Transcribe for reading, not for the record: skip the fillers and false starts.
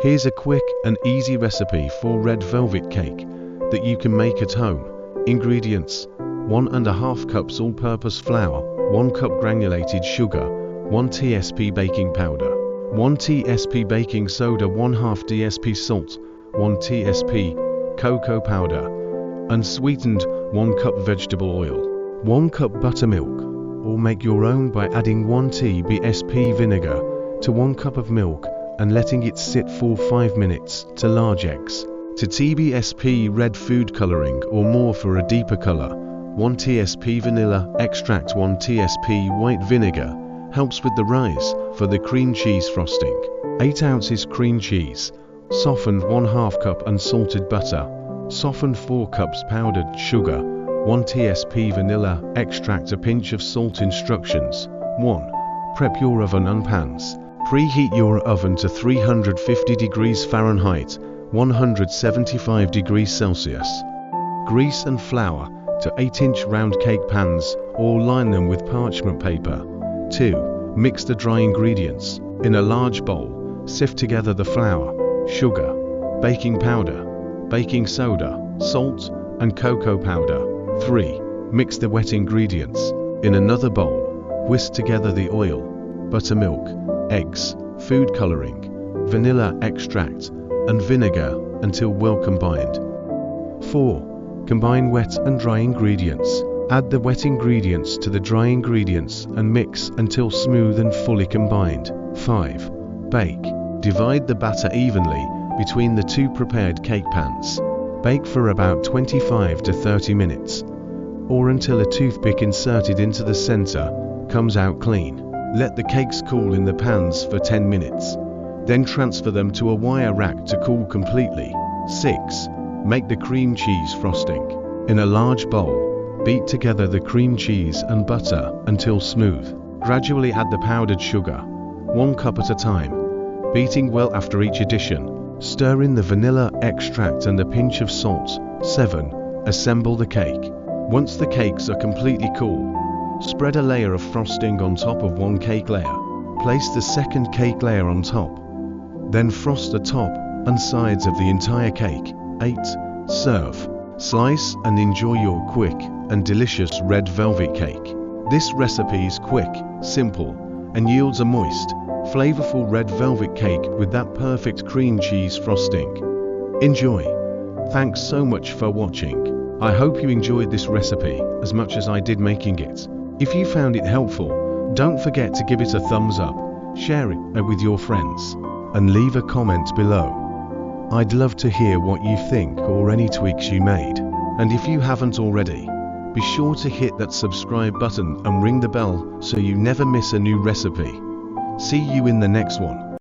Here's a quick and easy recipe for red velvet cake that you can make at home. Ingredients: 1½ cups all-purpose flour, 1 cup granulated sugar, 1 tsp baking powder, 1 tsp baking soda, 1/2 dsp salt, 1 tsp cocoa powder, unsweetened 1 cup vegetable oil, 1 cup buttermilk, or make your own by adding 1 tbsp vinegar to 1 cup of milk and letting it sit for 5 minutes, to large eggs, to tbsp red food coloring or more for a deeper color, 1 tsp vanilla extract, 1 tsp white vinegar helps with the rise, for the cream cheese frosting, 8 ounces cream cheese, softened 1/2 cup unsalted butter, softened 4 cups powdered sugar, 1 tsp vanilla extract, a pinch of salt. Instructions: 1. Prep your oven and pans. Preheat your oven to 350 degrees Fahrenheit, 175 degrees Celsius. Grease and flour to 8-inch round cake pans, or line them with parchment paper. 2. Mix the dry ingredients. In a large bowl, sift together the flour, sugar, baking powder, baking soda, salt, and cocoa powder. 3. Mix the wet ingredients. In another bowl, whisk together the oil, buttermilk, eggs, food coloring, vanilla extract, and vinegar until well combined. 4. Combine wet and dry ingredients. Add the wet ingredients to the dry ingredients and mix until smooth and fully combined. 5. Bake. Divide the batter evenly between the 2 prepared cake pans. Bake for about 25 to 30 minutes, or until a toothpick inserted into the center comes out clean. Let the cakes cool in the pans for 10 minutes. Then transfer them to a wire rack to cool completely. 6. Make the cream cheese frosting. In a large bowl, beat together the cream cheese and butter until smooth. Gradually add the powdered sugar, 1 cup at a time, beating well after each addition. Stir in the vanilla extract and a pinch of salt. 7. Assemble the cake. Once the cakes are completely cool, spread a layer of frosting on top of 1 cake layer. Place the second cake layer on top. Then frost the top and sides of the entire cake. 8. Serve. Slice and enjoy your quick and delicious red velvet cake. This recipe is quick, simple, and yields a moist, flavorful red velvet cake with that perfect cream cheese frosting. Enjoy! Thanks so much for watching. I hope you enjoyed this recipe as much as I did making it. If you found it helpful, don't forget to give it a thumbs up, share it with your friends, and leave a comment below. I'd love to hear what you think or any tweaks you made. And if you haven't already, be sure to hit that subscribe button and ring the bell so you never miss a new recipe. See you in the next one.